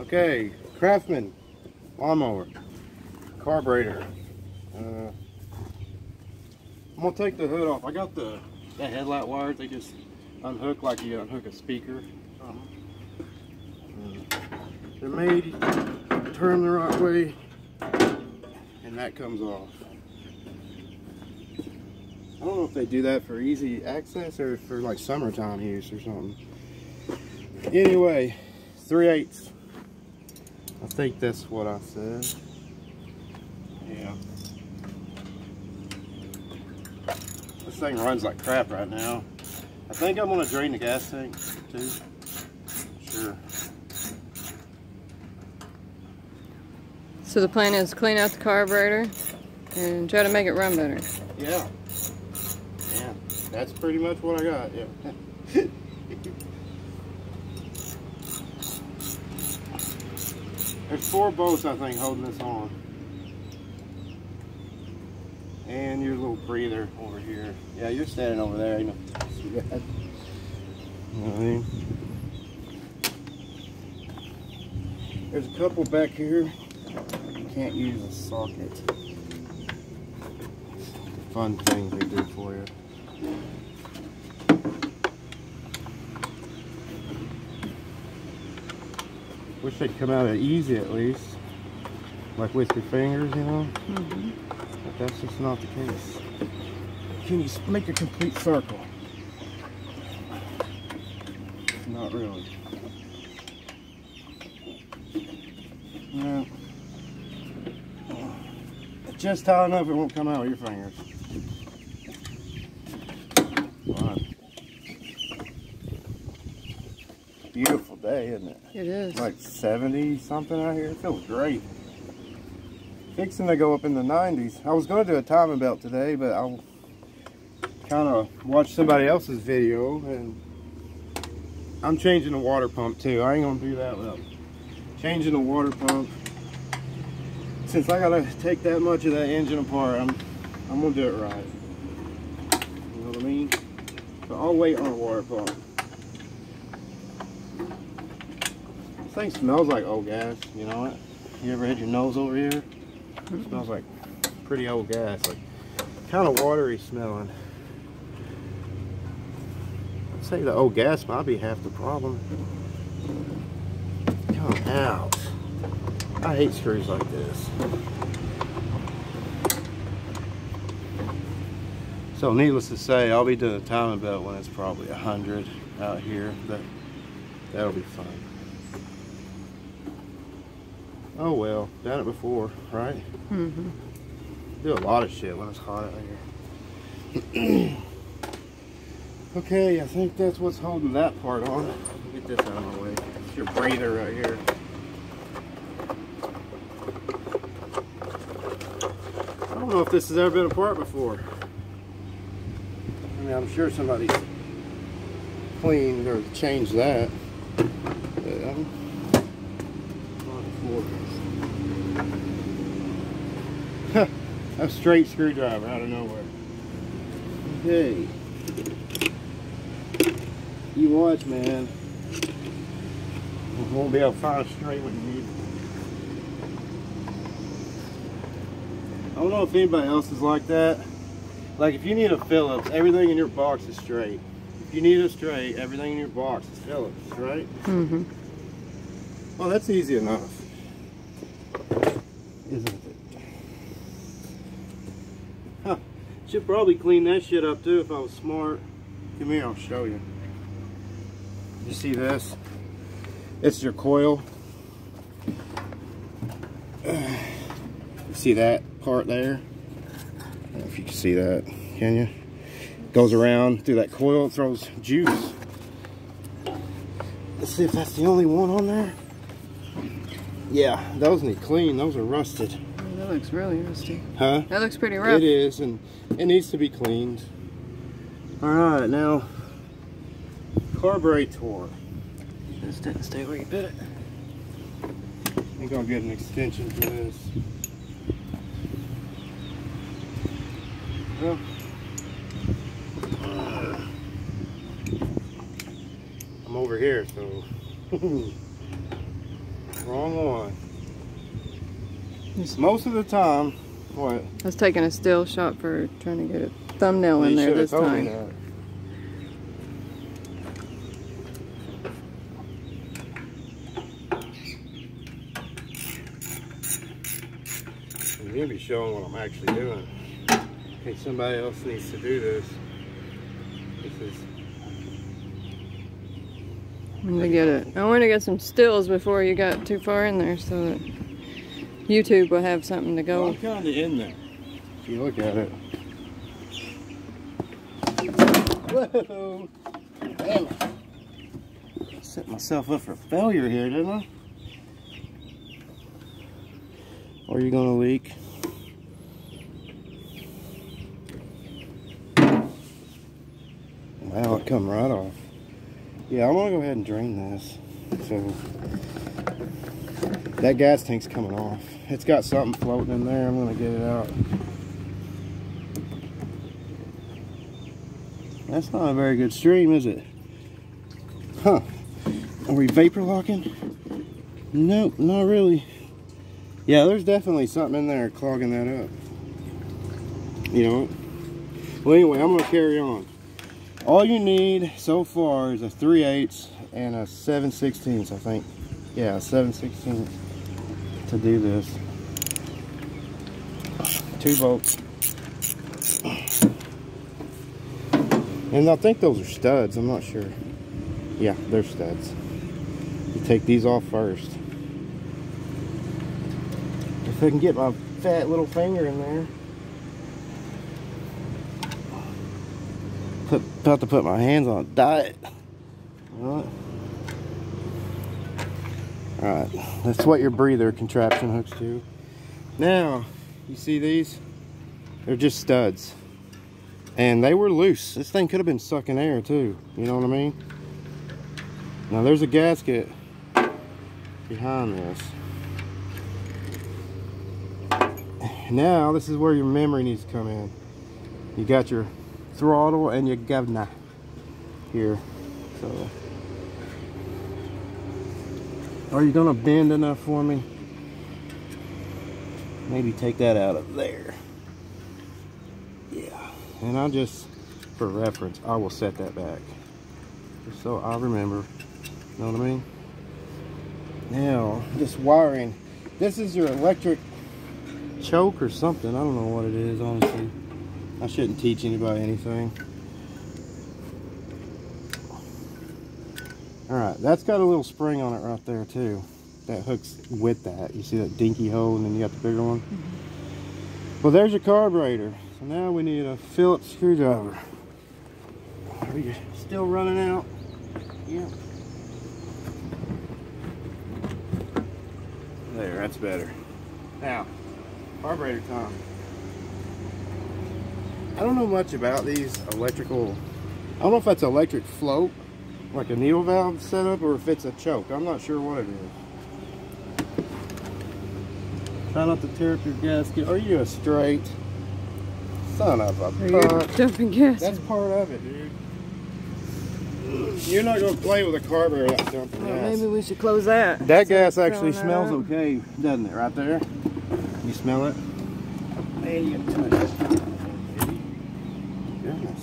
Okay, Craftsman lawnmower, carburetor. I'm gonna take the hood off. I got the headlight wires. They just unhook like you unhook a speaker. They're made to turn the right way, and that comes off. I don't know if they do that for easy access or for like summertime use or something. Anyway, 3/8. I think that's what I said. Yeah. This thing runs like crap right now. I think I'm gonna drain the gas tank too. Sure. So the plan is clean out the carburetor and try to make it run better. Yeah. Yeah. That's pretty much what I got. Yeah. There's 4 bolts, I think, holding this on. And your little breather over here. Yeah, you're standing over there. You know, see that? You know what I mean? There's a couple back here. You can't use a socket. Fun things they do for you. Wish they'd come out of easy at least, like with your fingers, you know. But that's just not the case. Can you make a complete circle? Not really. No. Just tight enough it won't come out with your fingers. Wow. Beautiful day, isn't it? It is. Like 70 something out here. It feels great. Fixing to go up in the 90s. I was going to do a timing belt today, but I kind of watched somebody else's video, and I'm changing the water pump too. I ain't going to do that without changing the water pump. Since I got to take that much of that engine apart, I'm going to do it right. You know what I mean? So I'll wait on a water pump. This thing smells like old gas, you know what? You ever had your nose over here? It smells like pretty old gas, like kind of watery smelling. I'd say the old gas might be half the problem. Come out. I hate screws like this. So needless to say, I'll be doing a timing belt when it's probably 100 out here. That'll be fun. Oh well, done it before, right? Do a lot of shit when it's hot out here. Okay, I think that's what's holding that part on. Get this out of my way. It's your breather right here. I don't know if this has ever been apart before. I mean, I'm sure somebody's cleaned or changed that. A straight screwdriver out of nowhere. Okay. You watch, man. You won't be able to find a straight what you need. I don't know if anybody else is like that. Like if you need a Phillips, everything in your box is straight. If you need a straight, everything in your box is Phillips, right? Well, that's easy enough, isn't it? Huh. Should probably clean that shit up too if I was smart. Come here, I'll show you. You see this? It's your coil. You see that part there? I don't know if you can see that, can you? Goes around through that coil, it throws juice. Let's see if that's the only one on there. Yeah, those need clean. Those are rusted. Oh, that looks really rusty. Huh? That looks pretty rough. It is, and it needs to be cleaned. Alright, now, carburetor. This didn't stay where you put it. I think I'll get an extension for this. Well, I'm over here, so Wrong one. Most of the time, what? I was taking a still shot for trying to get a thumbnail in there this time. You'll be showing what I'm actually doing. Okay, somebody else needs to do this. This is. I want to get some stills before you got too far in there, so that YouTube will have something to go. Well, I'm kind of in there. If you look at it. Whoa! Damn it! Set myself up for failure here, didn't I? Or are you gonna leak? Wow, it come right off. Yeah, I'm gonna go ahead and drain this. So that gas tank's coming off. It's got something floating in there. I'm gonna get it out. That's not a very good stream, is it? Huh? Are we vapor locking? Nope, not really. Yeah, there's definitely something in there clogging that up. You know. Well, anyway, I'm gonna carry on. All you need so far is a 3/8 and a 7/16, I think. Yeah, a 7/16 to do this. 2 bolts. And I think those are studs, I'm not sure. Yeah, they're studs. You take these off first. If I can get my fat little finger in there. About to put my hands on a diet. Alright, that's what your breather contraption hooks to. Now, you see these? They're just studs. And they were loose. This thing could have been sucking air too. You know what I mean? Now there's a gasket behind this. Now this is where your memory needs to come in. You got your throttle and your governor here. So, are you gonna bend enough for me? Maybe take that out of there. Yeah, and I'll just, for reference, I will set that back just so I remember. Know what I mean? Now, this wiring. This is your electric choke or something. I don't know what it is, honestly. I shouldn't teach anybody anything. Alright, that's got a little spring on it right there too. That hooks with that. You see that dinky hole and then you got the bigger one? Well, there's your carburetor. So now we need a Phillips screwdriver. Are you still running out? Yeah. There, that's better. Now, carburetor time. I don't know much about these electrical. I don't know if that's electric float, like a needle valve setup, or if it's a choke. I'm not sure what it is. Try not to tear up your gasket. Are you a straight? Son of a buck. Dumping gas. That's part of it, dude. You're not going to play with a carburetor without dumping gas. Maybe we should close that. That gas actually smells okay, doesn't it? Right there. You smell it? Hey, you touch it. Goodness.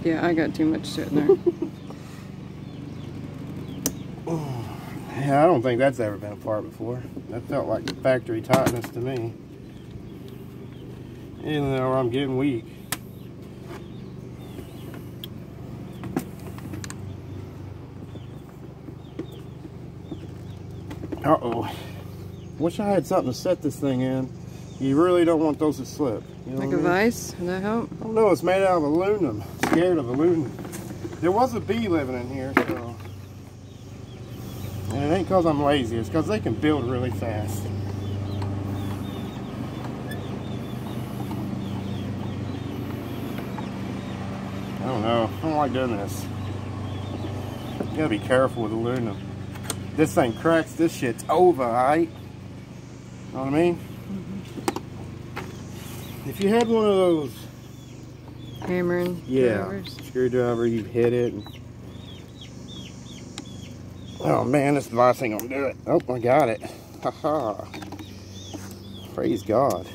Yeah, I got too much sitting there. Yeah, I don't think that's ever been apart before. That felt like factory tightness to me. Even though I'm getting weak. Uh-oh. Wish I had something to set this thing in. You really don't want those to slip. You know like a vise? Would that help? Oh no, it's made out of aluminum. Scared of aluminum. There was a bee living in here, so. And it ain't because I'm lazy, it's because they can build really fast. I don't know. I don't like doing this. You gotta be careful with aluminum. This thing cracks, this shit's over, alright? Know what I mean? If you had one of those hammering screwdriver, you hit it. And, Oh man, this is the last thing I'm gonna do it. Oh, I got it. Haha. Praise God.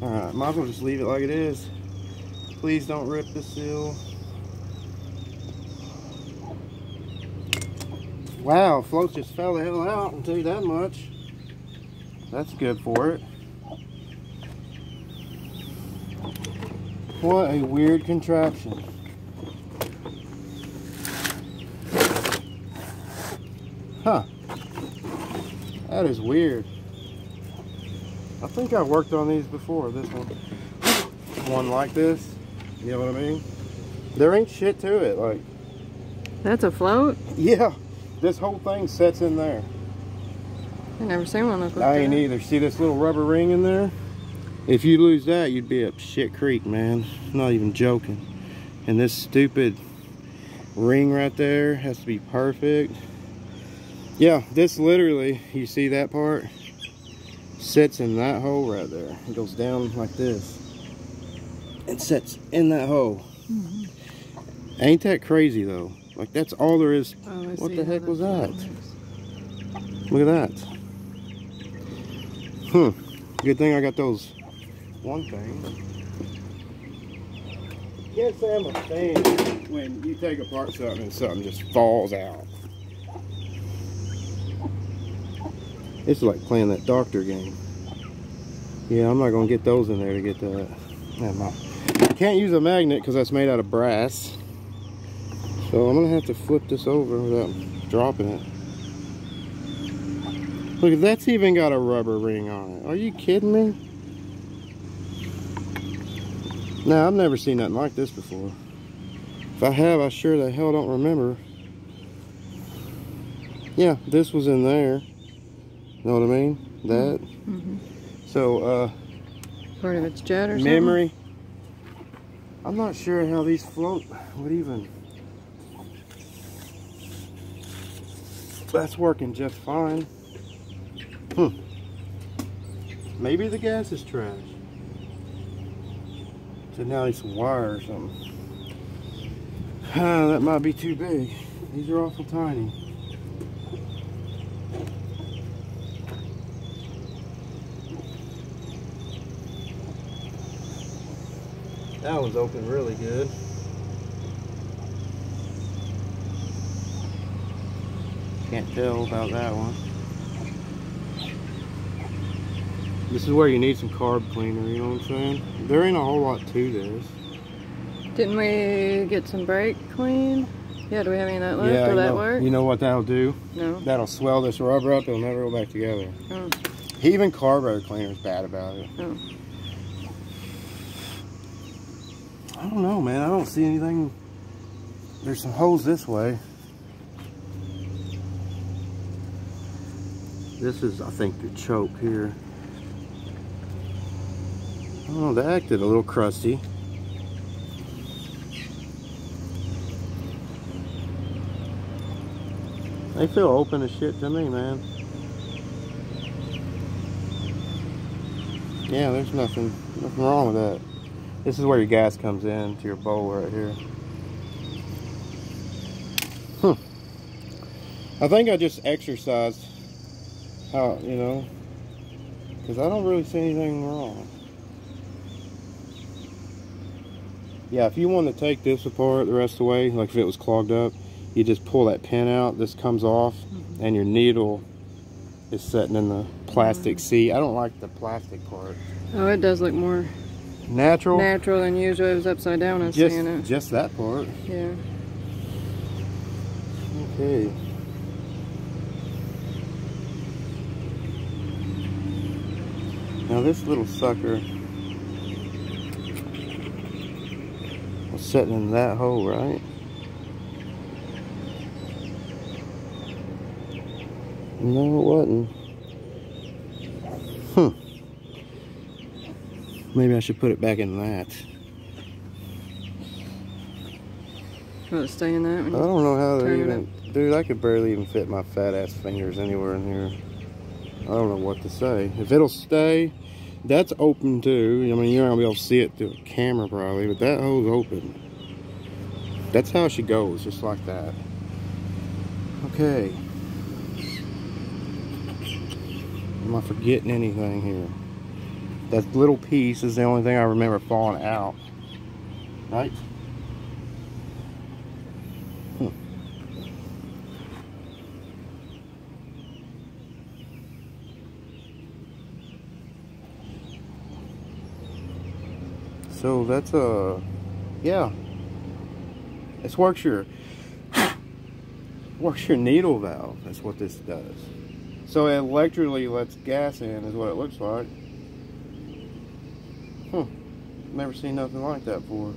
Alright, might as well just leave it like it is. Please don't rip the seal. Wow, floats just fell the hell out, I'll tell you that much. That's good for it. What a weird contraption. Huh. That is weird. I think I've worked on these before, this one. One like this. You know what I mean? There ain't shit to it, like. That's a float? Yeah. This whole thing sets in there. I never seen one look like that. I ain't either. See this little rubber ring in there? If you lose that, you'd be up shit creek, man. Not even joking. And this stupid ring right there has to be perfect. Yeah, this literally, you see that part? Sits in that hole right there. It goes down like this. It sits in that hole. Mm-hmm. Ain't that crazy though? Like that's all there is. Oh, what the heck was that? Look at that. Good thing I got those. One thing. Can't say I'm a fan when you take apart something and something just falls out. It's like playing that doctor game. Yeah, I'm not gonna get those in there to get that. Never mind. I can't use a magnet because that's made out of brass. So I'm gonna have to flip this over without dropping it. Look, that's even got a rubber ring on it. Are you kidding me? Now, I've never seen nothing like this before. If I have, I sure the hell don't remember. Yeah, this was in there. Know what I mean? That. Mm-hmm. So, part of its jet or memory. Something? I'm not sure how these float would even. That's working just fine. Maybe the gas is trash. So now it's some wire or something. That might be too big. These are awful tiny. That one's open really good. Can't tell about that one. This is where you need some carb cleaner, you know what I'm saying? There ain't a whole lot to this. Didn't we get some brake clean? Yeah, do we have any of that left? Yeah, Will that work? You know what that'll do? No. That'll swell this rubber up, it'll never go back together. Oh. Even carburetor cleaner's bad about it. Oh. I don't know, man. I don't see anything. There's some holes this way. This is, I think, the choke here. Oh, that acted a little crusty. They feel open as shit to me, man. Yeah, there's nothing wrong with that. This is where your gas comes in to your bowl right here. I think I just exercised how, you know, because I don't really see anything wrong. Yeah, if you want to take this apart the rest of the way, like if it was clogged up, you just pull that pin out, this comes off, and your needle is sitting in the plastic seat. I don't like the plastic part. Oh, it does look more natural than usual. It was upside down. I was seeing it. Just that part. Yeah. Okay. Now this little sucker was sitting in that hole, right? No, it wasn't. Maybe I should put it back in that. Will it stay in that? I don't know how to even... Dude, I could barely even fit my fat ass fingers anywhere in here. I don't know what to say. If it'll stay, that's open too. I mean, you're not gonna be able to see it through a camera probably, but that hole's open. That's how she goes, just like that. Okay. Am I forgetting anything here? That little piece is the only thing I remember falling out. Right? So that's yeah. This works your needle valve. That's what this does. So it electrically lets gas in, is what it looks like. Never seen nothing like that before.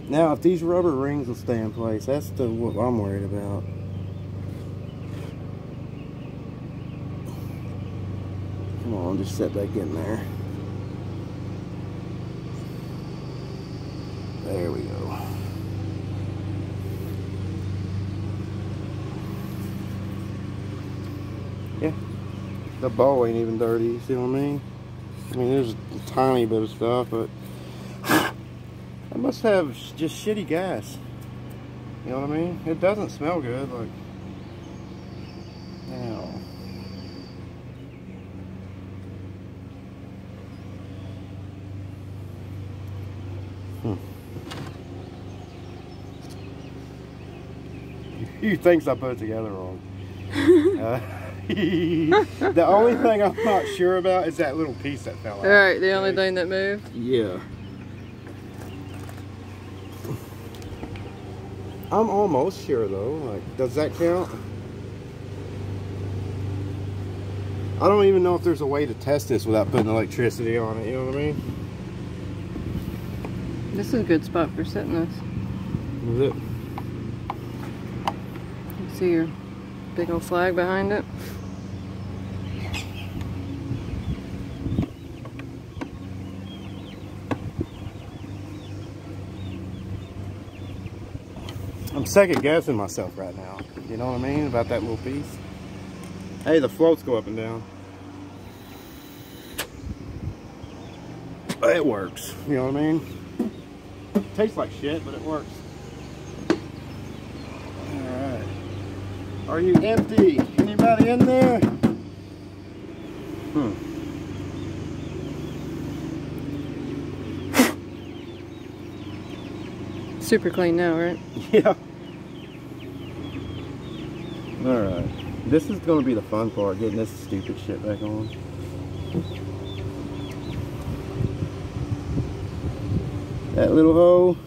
Now, if these rubber rings will stay in place, that's what I'm worried about. Come on, just set back in there. There we go. Yeah, the bowl ain't even dirty, you see what I mean? I mean, there's a tiny bit of stuff, but I must have just shitty gas. You know what I mean? It doesn't smell good, like, now. Few things I put together wrong. The only thing I'm not sure about is that little piece that fell out. Alright, the only thing that moved? Yeah. I'm almost sure though. Like, does that count? I don't even know if there's a way to test this without putting electricity on it, you know what I mean? This is a good spot for setting this. Is it? You see your big old flag behind it? I'm second guessing myself right now. You know what I mean? About that little piece. Hey, the floats go up and down. It works. You know what I mean? Tastes like shit, but it works. Alright. Are you empty? Anybody in there? Super clean now, right? Yeah. Alright. This is going to be the fun part, getting this stupid shit back on. That little hole.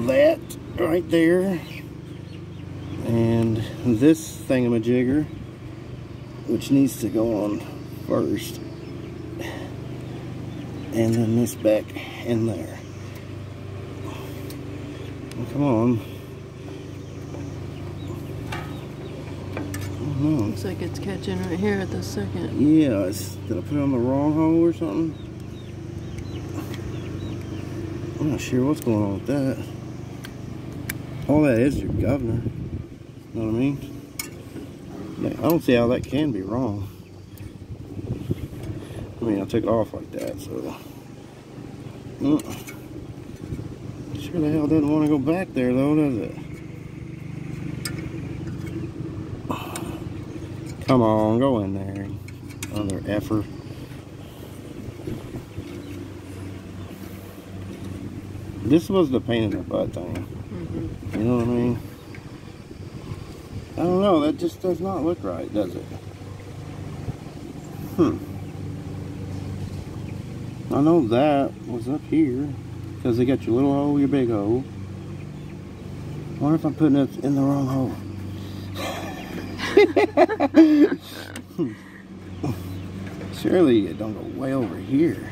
That right there. And this thingamajigger, which needs to go on first. And then this back in there. Oh, come on. Oh, no. Looks like it's catching right here at the second. Yeah, did I put it on the wrong hole or something? I'm not sure what's going on with that. All that is your governor. You know what I mean? Yeah, I don't see how that can be wrong. I mean, I took it off like that, so. Sure the hell doesn't want to go back there, though, does it? Come on, go in there. Other effort. This was the pain in the butt thing. You know what I mean? I don't know, that just does not look right, does it? I know that was up here because they got your little hole, your big hole. I wonder if I'm putting it in the wrong hole. Surely it don't go way over here.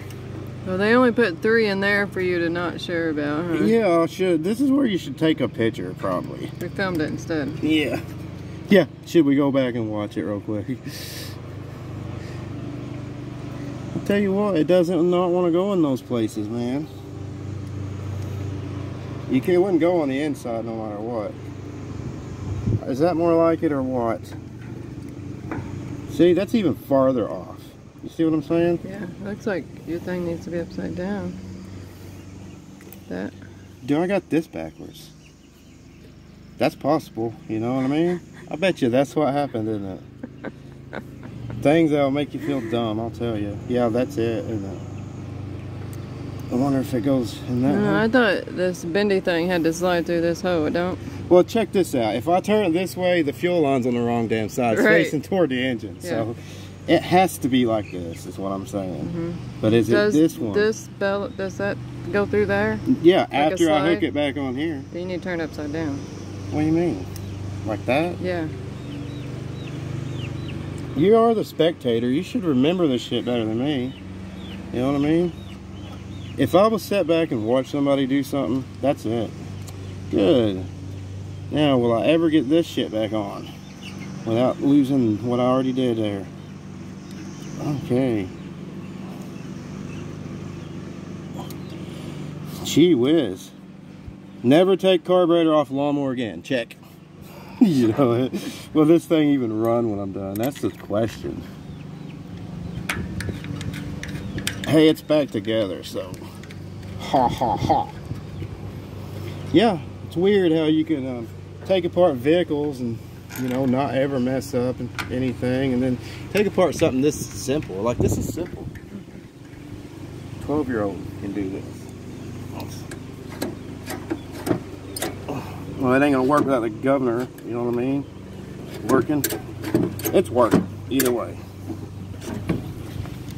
Well, they only put 3 in there for you to not share about, huh? Yeah, I should. This is where you should take a picture, probably. We filmed it instead. Yeah. Yeah, should we go back and watch it real quick? I'll tell you what, it doesn't not want to go in those places, man. It wouldn't go on the inside no matter what. Is that more like it or what? See, that's even farther off. You see what I'm saying? Yeah, looks like your thing needs to be upside down. That. Dude, I got this backwards. That's possible, you know what I mean? I bet you that's what happened, isn't it? Things that'll make you feel dumb, I'll tell you. Yeah, that's it, isn't it? I wonder if it goes in that No, way. I thought this bendy thing had to slide through this hole. It don't. Well, check this out. If I turn it this way, the fuel line's on the wrong damn side. It's Right. facing toward the engine. Yeah. So it has to be like this, is what I'm saying. Mm-hmm. But is Does it this one? this belt, does that go through there? Yeah, a after I hook slide? it back on here. Then you need to turn it upside down. What do you mean? Like that? Yeah. You are the spectator. You should remember this shit better than me. You know what I mean? If I was set back and watch somebody do something, that's it. Good. Now, will I ever get this shit back on without losing what I already did there? Okay. Gee whiz. Never take carburetor off lawnmower again. Check. You know, will this thing even run when I'm done? That's the question. Hey, it's back together, so ha ha ha. Yeah, it's weird how you can take apart vehicles and, you know, not ever mess up anything, and then take apart something this simple. Like, this is simple. 12-year-old can do this. Well, it ain't gonna work without the governor, you know what I mean? Working. It's working, either way.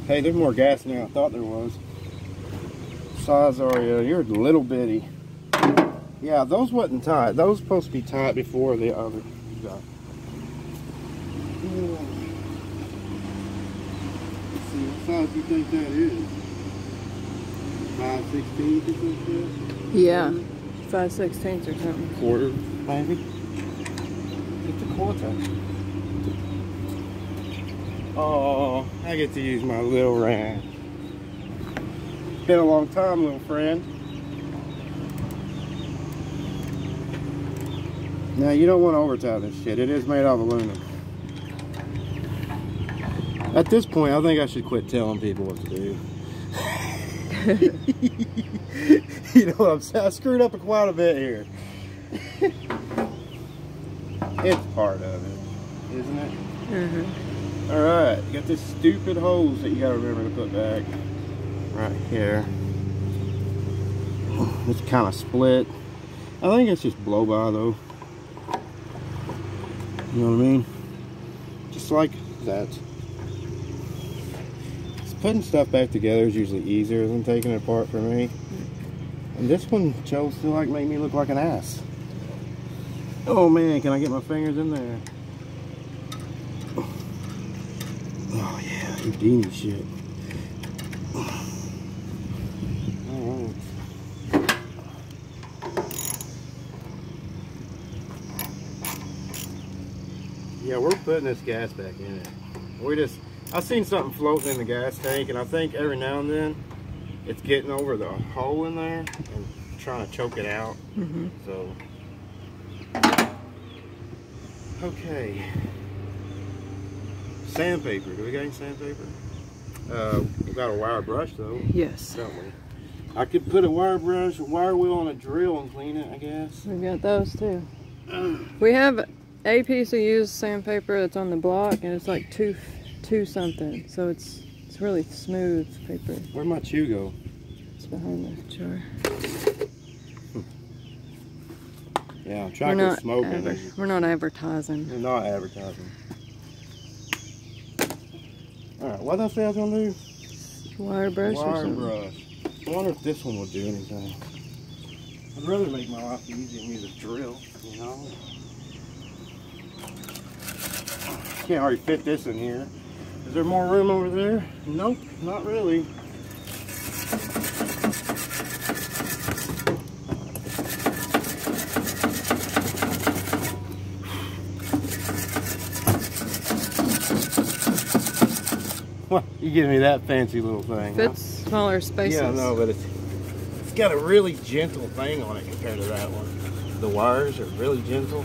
Hey, there's more gas than I thought there was. Size area, you're a little bitty. Yeah, those wasn't tight. Those were supposed to be tight before the other got. Let's see, what size do you think that is? 5/16 or something? Yeah. 5/16 or something. Quarter, maybe? It's a quarter. Oh, I get to use my little ram. Been a long time, little friend. Now, you don't want to over-tie this shit. It is made out of aluminum. At this point, I think I should quit telling people what to do. You know what I'm saying? I screwed up quite a bit here. It's part of it, isn't it? Mm-hmm. Alright, you got this stupid hose that you gotta remember to put back. Right here. It's kind of split. I think it's just blow by though. You know what I mean? Just like that. Putting stuff back together is usually easier than taking it apart for me. And this one chose to like make me look like an ass. Oh man, can I get my fingers in there? Oh yeah, Houdini shit. Alright. Yeah, we're putting this gas back in it. I've seen something floating in the gas tank, and I think every now and then it's getting over the hole in there and trying to choke it out. Mm-hmm. So, okay. Sandpaper. Do we got any sandpaper? We got a wire brush though. Yes. Don't we? I could put a wire brush, a wire wheel on a drill and clean it, I guess. We've got those too. We have a piece of used sandpaper that's on the block, and it's like two something, so it's really smooth paper. Where'd my chew go? It's behind the jar. Yeah, I'm trying to smoke it. We're not advertising. We're not advertising. Alright, what else I was gonna do? Wire brush or Wire something? brush. I wonder if this one will do anything. I'd rather make my life easy and use a drill, you know? Can't hardly fit this in here. Is there more room over there? Nope, not really. What? You give me that fancy little thing. Fits smaller spaces. Yeah, no, but it's got a really gentle thing on it compared to that one. The wires are really gentle.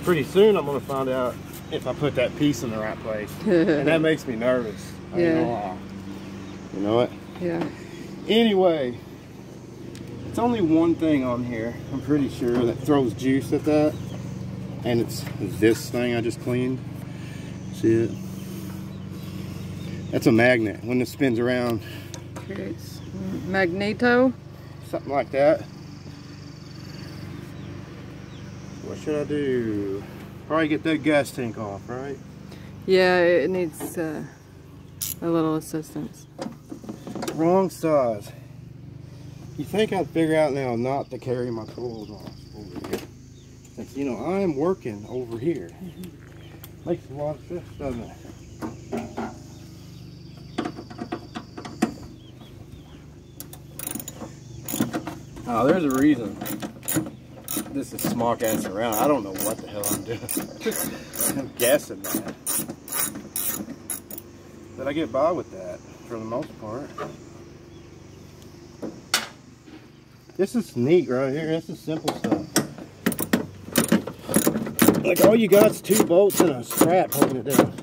pretty soon I'm gonna find out if I put that piece in the right place. And that makes me nervous. Yeah. You know what? Yeah. Anyway, it's only one thing on here, I'm pretty sure, that throws juice at that. And it's this thing I just cleaned. See it? That's a magnet. When it spins around. Creates magneto. Something like that. What should I do? Probably get that gas tank off, right? Yeah, it needs a little assistance. Wrong size. You think I'd figure out now not to carry my tools off over here? Since, you know, I'm working over here. Makes a lot of sense, doesn't it? Oh, there's a reason this is smock ass around. I don't know what the hell I'm doing. I'm guessing that. But I get by with that for the most part. This is neat right here. This is simple stuff. Like all you got is 2 bolts and a strap holding it down.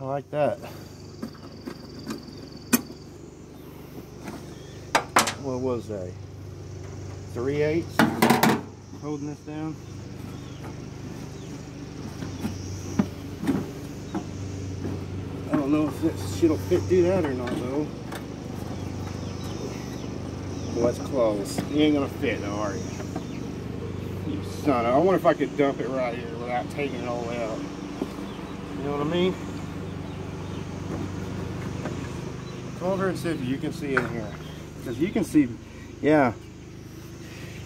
I like that. What was that? 3/8 holding this down. I don't know if this shit'll fit do that or not though. Well, that's close. You ain't gonna fit though, are you? You son of, I wonder if I could dump it right here without taking it all the way out. You know what I mean? Come over and see if you can see in here. Because you can see, yeah.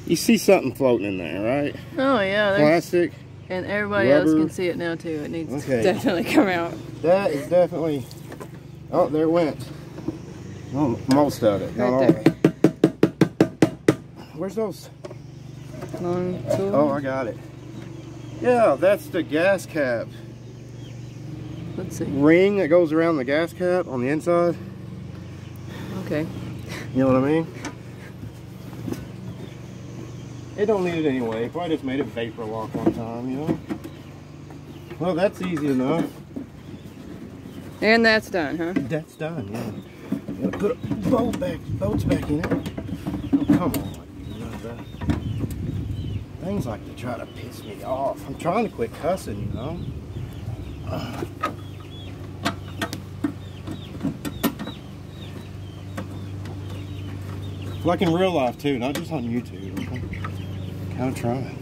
You see something floating in there, right? Oh yeah, plastic. And everybody rubber. else can see it now too. It needs to definitely come out. That is definitely. Oh, there it went. Oh, most of it. Not all Right of it. Where's those? Long tool. Oh, I got it. Yeah, that's the gas cap. Let's see. Ring that goes around the gas cap on the inside. Okay. You know what I mean? It don't need it anyway. Probably just made it vapor lock one time, you know? Well, that's easy enough. And that's done, huh? That's done, yeah. Gotta put bolts back in it. Oh, come on. You know that. Things like to try to piss me off. I'm trying to quit cussing, you know? Like in real life too, not just on YouTube. Kind of trying.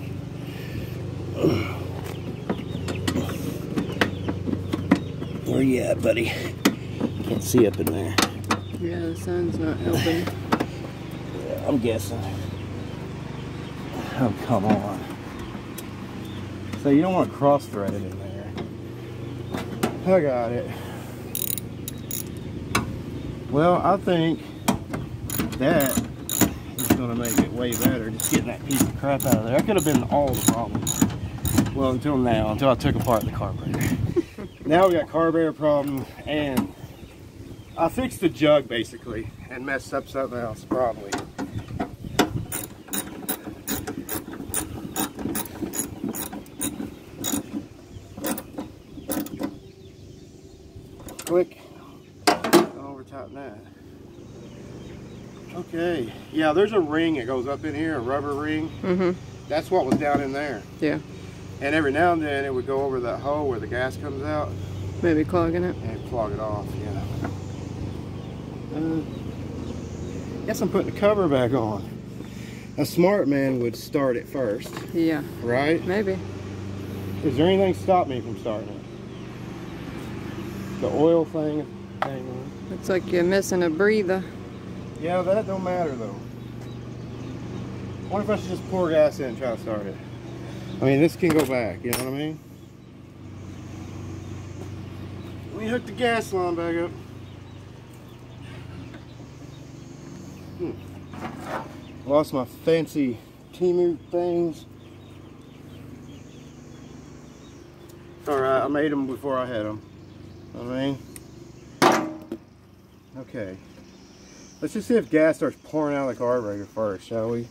Where you at, buddy? Can't see up in there. Yeah, the sun's not helping. Yeah, I'm guessing. Oh, come on. So you don't want to cross-thread it in there. I got it. Well, I think that is going to make it way better. Just getting that piece of crap out of there. That could have been all the problems. Well, until now, until I took apart the carburetor. Now we got carburetor problem, and I fixed the jug basically and messed up something else probably. Click. Don't over tighten that. Okay. Yeah, there's a ring that goes up in here, a rubber ring. Mm-hmm. That's what was down in there. Yeah. And every now and then it would go over that hole where the gas comes out. Maybe clogging it. And clog it off, yeah. Guess I'm putting the cover back on. A smart man would start it first. Yeah. Right? Maybe. Is there anything stop me from starting it? The oil thing? Looks like you're missing a breather. Yeah, that don't matter though. I wonder if I should just pour gas in and try to start it. I mean, this can go back, you know what I mean? Let me hook the gas line back up. Lost my fancy Timu things. Alright, I made them before I had them. I mean, okay. Let's just see if gas starts pouring out of the carburetor first, shall we?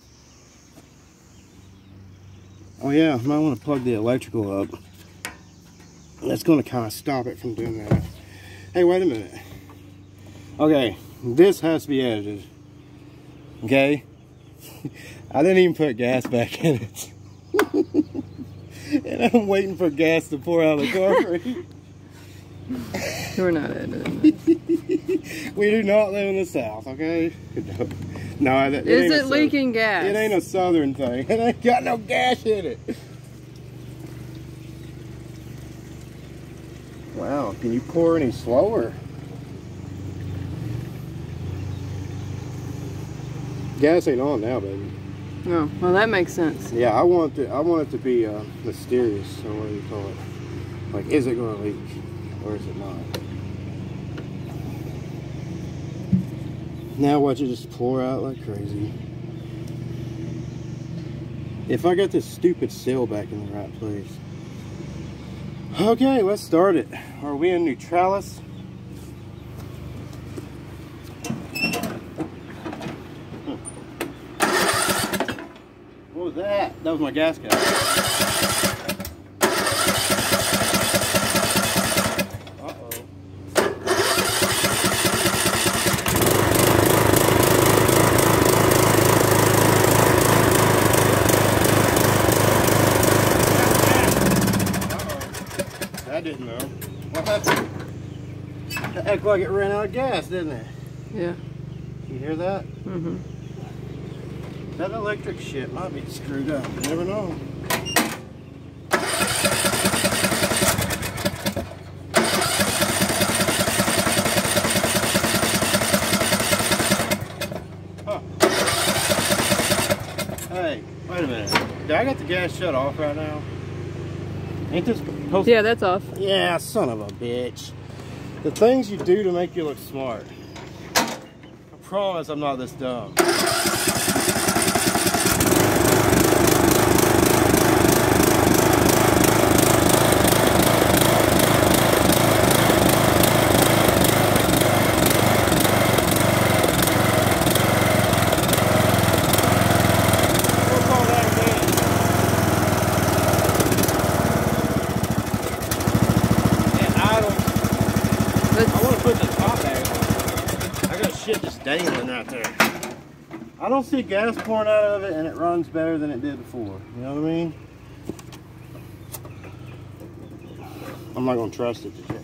Oh yeah, I might want to plug the electrical up. That's going to kind of stop it from doing that. Hey, wait a minute. Okay, this has to be edited. Okay? I didn't even put gas back in it. And I'm waiting for gas to pour out of the carburetor. We're not editing it. We do not live in the South, okay? No, Is it leaking gas? It ain't a Southern thing. It ain't got no gas in it. Wow, can you pour any slower? Gas ain't on now, baby. Oh, well that makes sense. Yeah, I want it to be mysterious, or what do you call it? Like, is it going to leak, or is it not? Now watch it just pour out like crazy. If I got this stupid seal back in the right place. Okay, let's start it. Are we in neutralis? What was that? That was my gas cap. That didn't know. What happened? It acted like it ran out of gas, didn't it? Yeah. You hear that? Mm-hmm. That electric shit might be screwed up. You never know. Huh. Hey, wait a minute. Did I got the gas shut off right now? Ain't this supposed to... Yeah, that's off. Yeah, son of a bitch. The things you do to make you look smart. I promise I'm not this dumb. Dangling right there. I don't see gas pouring out of it, and it runs better than it did before. You know what I mean? I'm not gonna trust it yet.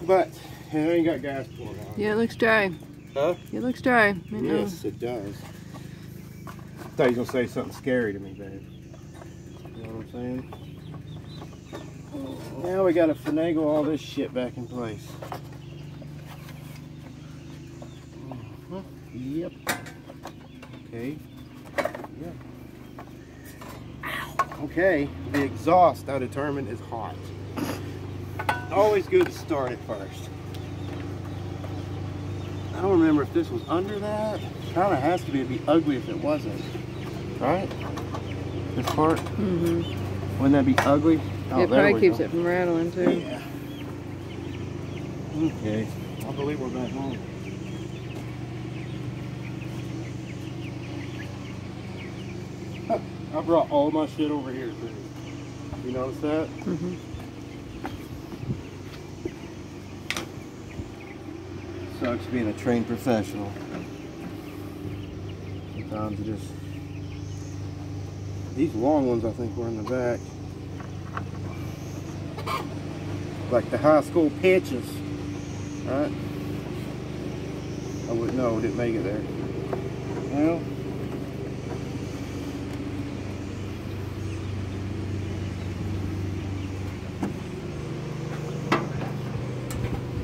But it ain't got gas pouring out. Yeah, it looks dry. Huh? It looks dry. Yes, it does. I thought you were gonna say something scary to me, babe. You know what I'm saying? Now we gotta finagle all this shit back in place. Yep. Okay. Yep. Ow. Okay. The exhaust, I determined, is hot. Always good to start it first. I don't remember if this was under that. Kind of has to be. It'd be ugly if it wasn't. Right? This part? Mm-hmm. Wouldn't that be ugly? Oh, it probably keeps it from rattling too. Yeah. Okay. I believe we're back home. I brought all my shit over here too. You notice that? Mm-hmm. Sucks being a trained professional. Sometimes it just... These long ones I think were in the back. Like the high school pitches. Right? I wouldn't know, didn't make it there. Well...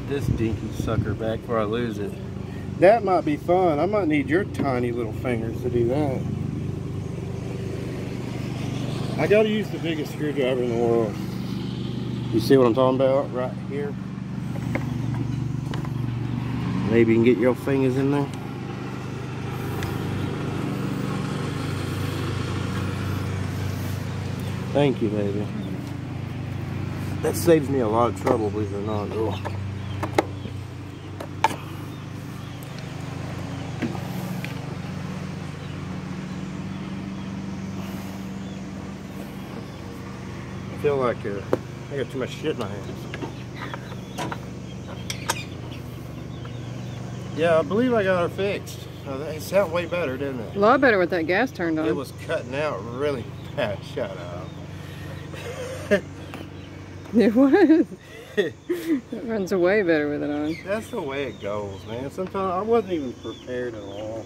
this dinky sucker back before I lose it. That might be fun. I might need your tiny little fingers to do that. I gotta use the biggest screwdriver in the world. You see what I'm talking about? Right here. Maybe you can get your fingers in there. Thank you, baby. That saves me a lot of trouble, believe it or not. Oh. feel like I got too much shit in my hands. Yeah, I believe I got her fixed. It sounded way better, didn't it? A lot better with that gas turned on. It was cutting out really bad. Shut up. It was. It runs way better with it on. That's the way it goes, man. Sometimes I wasn't even prepared at all.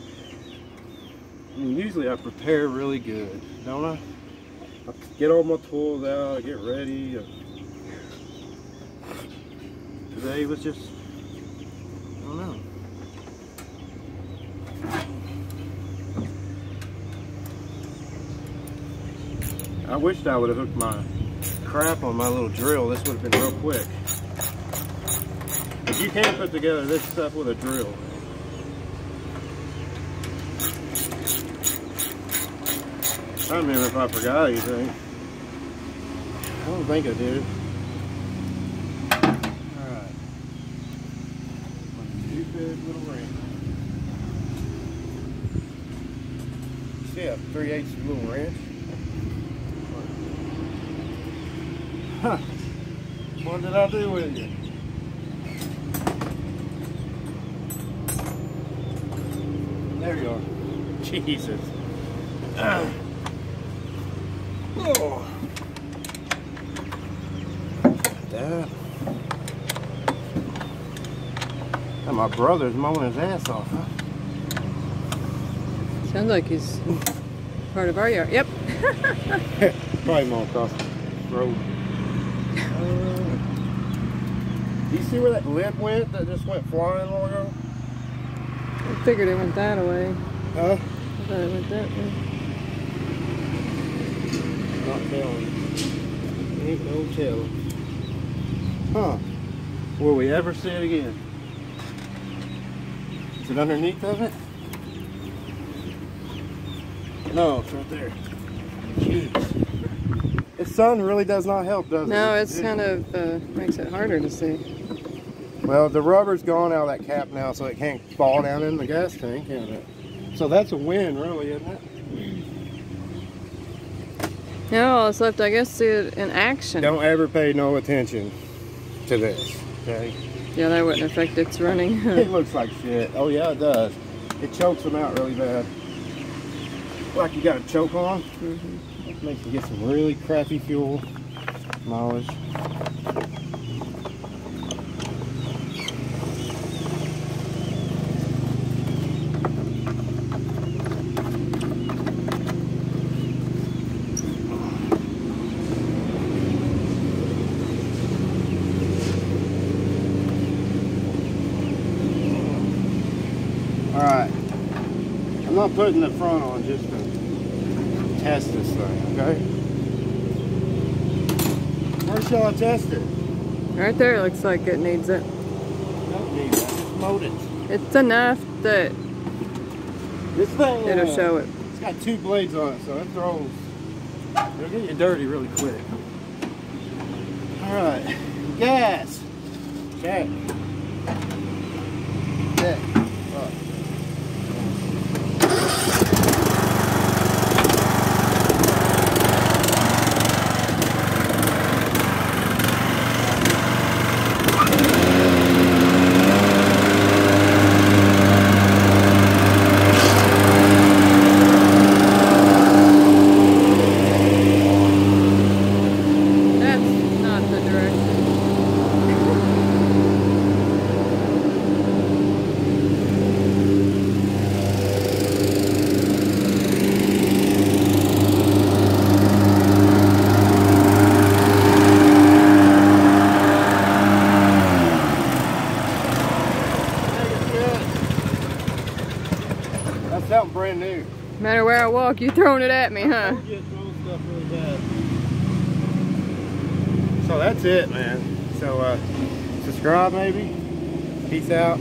I mean, usually I prepare really good, don't I? I get all my tools out, I get ready. Today was just, I don't know. I wished I would have hooked my crap on my little drill. This would have been real quick. But you can't put together this stuff with a drill. I don't remember if I forgot anything. I don't think I did. Alright. Stupid little wrench. See a 3/8 little wrench? Huh. What did I do with you? There you are. Jesus. Oh. That. And my brother's mowing his ass off, huh? Sounds like he's part of our yard. Yep. Probably mowing across the road. Do you see where that lip went that just went flying a while ago? I figured it went that way. Huh? I thought it went that way. Not telling. Ain't no telling. Huh. Will we ever see it again? Is it underneath of it? No, it's right there. Jeez. The sun really does not help, does it? No, it's kind of makes it harder to see. Well, the rubber's gone out of that cap now, so it can't fall down in the gas tank, can it? So that's a win, really, isn't it? Now all that's left, I guess, see it in action. Don't ever pay no attention to this, okay? Yeah, that wouldn't affect its running. It looks like shit. Oh yeah, it does. It chokes them out really bad. Like you got a choke on. Mm-hmm. It makes you get some really crappy fuel mileage. Alright, I'm not putting the front on just to test this thing, okay? Where shall I test it? Right there, it looks like it needs it. Don't need that, just mowed it. It's enough that This thing, it'll show it. It's got 2 blades on it, so it throws, it'll get you dirty really quick. Alright, gas. Check. Check. Something brand new. No matter where I walk, you throwing it at me, huh? You throw stuff really bad. So that's it, man. So subscribe maybe. Peace out.